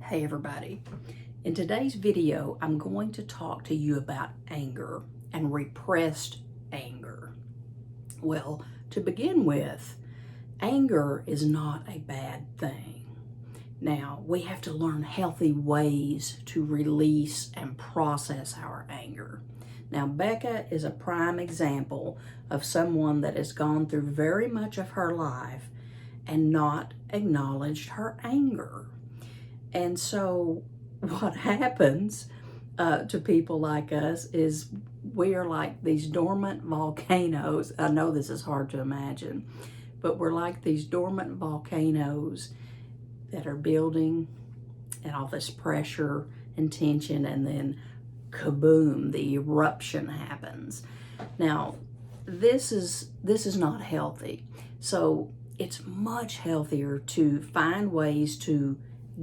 Hey everybody. In today's video, I'm going to talk to you about anger and repressed anger. Well, to begin with, anger is not a bad thing. Now, we have to learn healthy ways to release and process our anger. Now, Becca is a prime example of someone that has gone through very much of her life and not acknowledged her anger. And so what happens to people like us is we are like these dormant volcanoes. I know this is hard to imagine, but we're like these dormant volcanoes that are building and all this pressure and tension, and then kaboom, the eruption happens. Now, this is not healthy. So it's much healthier to find ways to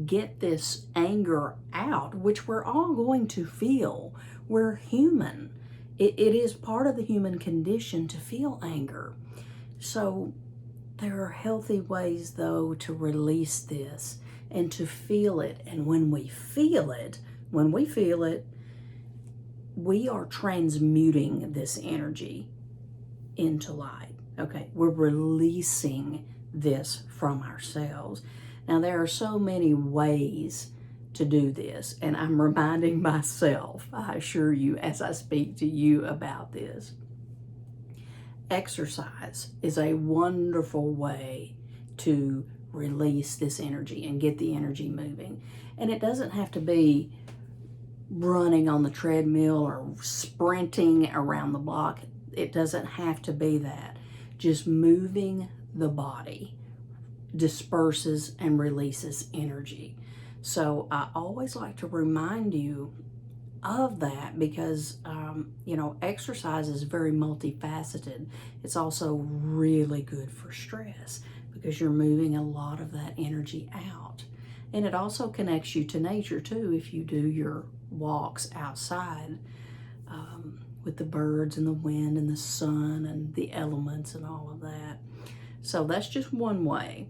get this anger out, which we're all going to feel. We're human. It is part of the human condition to feel anger. So there are healthy ways, though, to release this and to feel it. And when we feel it, we are transmuting this energy into light. Okay, we're releasing this from ourselves. Now, there are so many ways to do this, and I'm reminding myself, I assure you, as I speak to you about this. Exercise is a wonderful way to release this energy and get the energy moving. And it doesn't have to be running on the treadmill or sprinting around the block. It doesn't have to be that. Just moving the body disperses and releases energy. So I always like to remind you of that because, exercise is very multifaceted. It's also really good for stress because you're moving a lot of that energy out. And it also connects you to nature too if you do your walks outside with the birds and the wind and the sun and the elements and all of that. So that's just one way.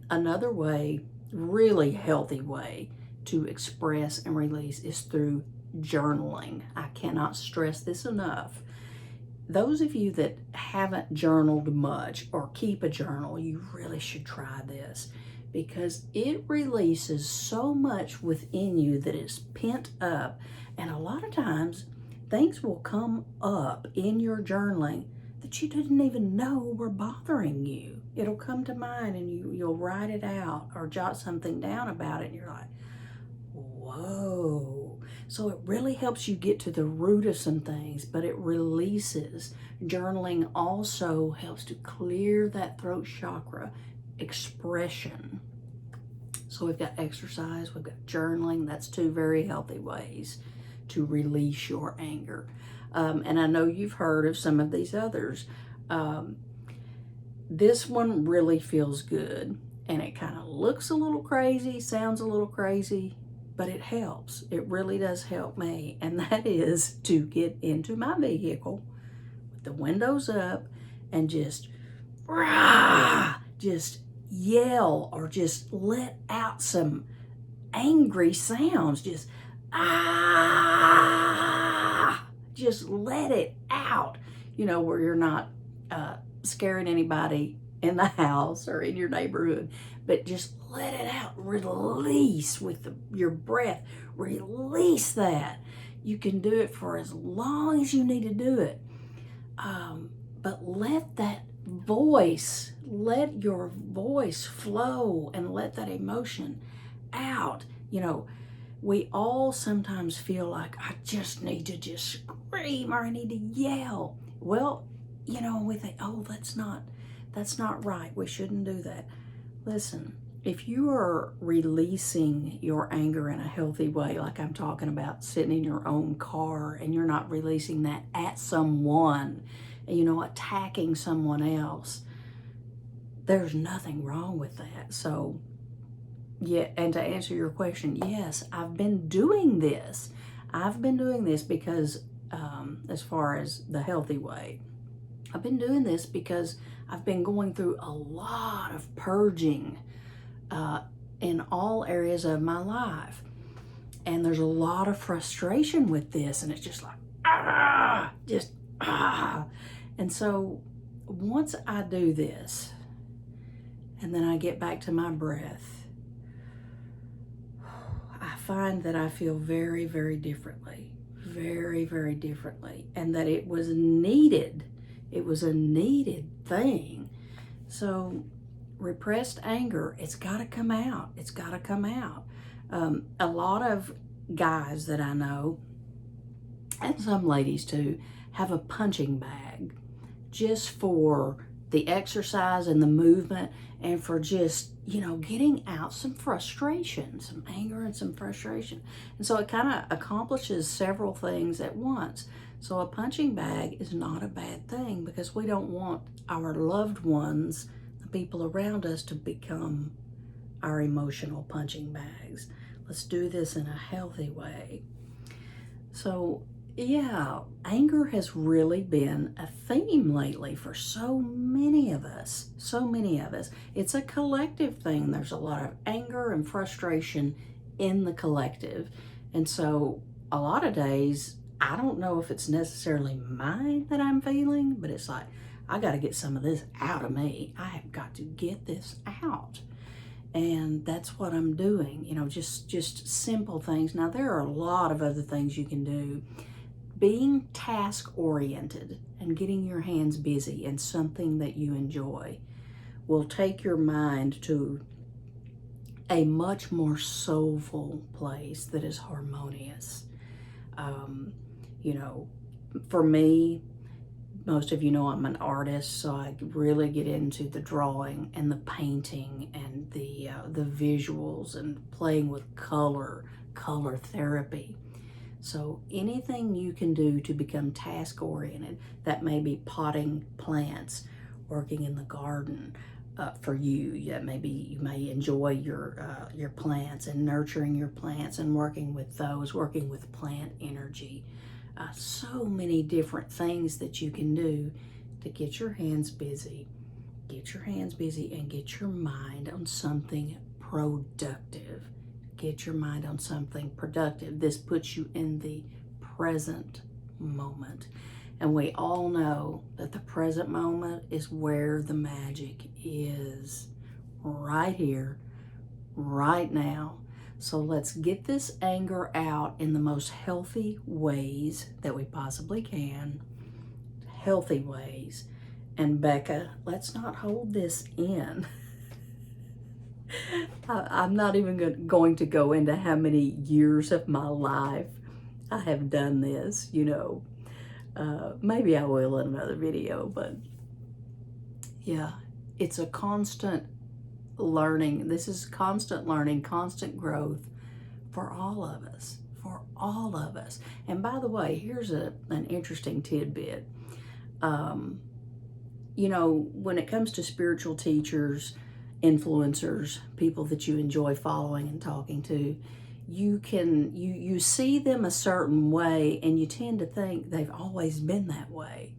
Another way, really healthy way to express and release is through journaling. I cannot stress this enough. Those of you that haven't journaled much or keep a journal, you really should try this because it releases so much within you that is pent up. And a lot of times things will come up in your journaling that you didn't even know were bothering you. It'll come to mind and you'll write it out or jot something down about it, and you're like, whoa. So it really helps you get to the root of some things, but it releases. Journaling also helps to clear that throat chakra expression. So we've got exercise, we've got journaling. That's two very healthy ways to release your anger. And I know you've heard of some of these others. This one really feels good, and it kind of looks a little crazy, sounds a little crazy, but it helps. It really does help me, and that is to get into my vehicle with the windows up and just yell or just let out some angry sounds. Just let it out, where you're not scaring anybody in the house or in your neighborhood, but just let it out. Release with your breath. Release that. You can do it for as long as you need to do it. But let your voice flow and let that emotion out. We all sometimes feel like I just need to just scream or I need to yell. Well, we think, oh, that's not right. We shouldn't do that. Listen, if you are releasing your anger in a healthy way, like I'm talking about sitting in your own car and you're not releasing that at someone, attacking someone else, there's nothing wrong with that. So, yeah, and to answer your question, yes, I've been doing this. Because, as far as the healthy way, I've been doing this because I've been going through a lot of purging in all areas of my life. And there's a lot of frustration with this, and it's just like, And so once I do this, and then I get back to my breath, I find that I feel very, very differently, very, very differently, and that it was needed. It was a needed thing. So repressed anger, it's got to come out. It's got to come out. A lot of guys that I know, and some ladies too, have a punching bag just for the exercise and the movement, and for just, getting out some frustration, some anger and some frustration. And so it kind of accomplishes several things at once. So a punching bag is not a bad thing, because we don't want our loved ones, the people around us, to become our emotional punching bags. Let's do this in a healthy way. So yeah, anger has really been a theme lately for so many of us. So many of us. It's a collective thing. There's a lot of anger and frustration in the collective. And so a lot of days, I don't know if it's necessarily mine that I'm feeling, but it's like, I got to get some of this out of me. I have got to get this out. And that's what I'm doing, just simple things. Now, there are a lot of other things you can do. Being task-oriented and getting your hands busy in something that you enjoy will take your mind to a much more soulful place that is harmonious. For me, most of you know I'm an artist, so I really get into the drawing and the painting and the visuals and playing with color therapy. So anything you can do to become task-oriented, that may be potting plants, working in the garden for you. Yeah, maybe you may enjoy your plants and nurturing your plants and working with those, working with plant energy. So many different things that you can do to get your hands busy. Get your hands busy and get your mind on something productive. Get your mind on something productive. This puts you in the present moment. And we all know that the present moment is where the magic is. Right here, right now. So let's get this anger out in the most healthy ways that we possibly can. Healthy ways. And Becca, let's not hold this in. I'm not even going to go into how many years of my life I have done this, Maybe I will in another video, but yeah, it's a constant learning. This is constant learning, constant growth for all of us, And by the way, here's an interesting tidbit. When it comes to spiritual teachers, influencers, people that you enjoy following and talking to, you see them a certain way and you tend to think they've always been that way.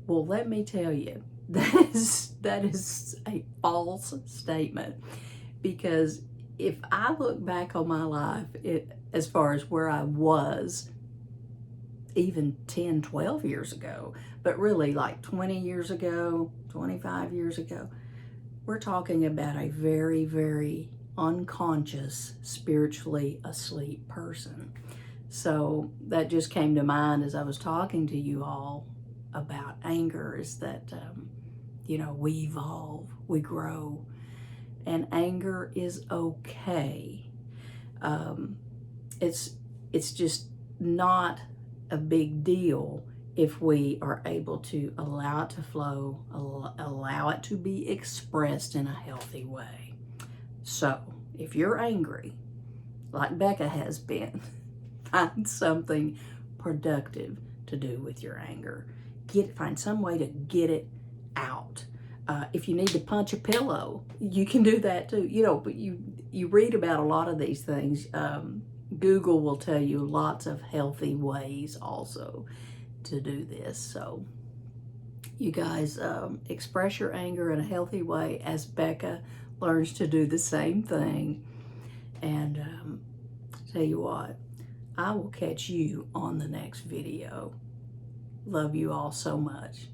Well, let me tell you, that is a false statement, because if I look back on my life, as far as where I was even 10, 12 years ago, but really like 20 years ago, 25 years ago, we're talking about a very, very unconscious, spiritually asleep person. So that just came to mind as I was talking to you all about anger, is that, we evolve, we grow, and anger is okay. It's just not a big deal if we are able to allow it to flow, allow it to be expressed in a healthy way. So if you're angry, like Becca has been, find something productive to do with your anger. Find some way to get it out. If you need to punch a pillow, you can do that too. But you read about a lot of these things. Google will tell you lots of healthy ways also to do this. So you guys express your anger in a healthy way, as Becca learns to do the same thing. And tell you what, I will catch you on the next video. Love you all so much.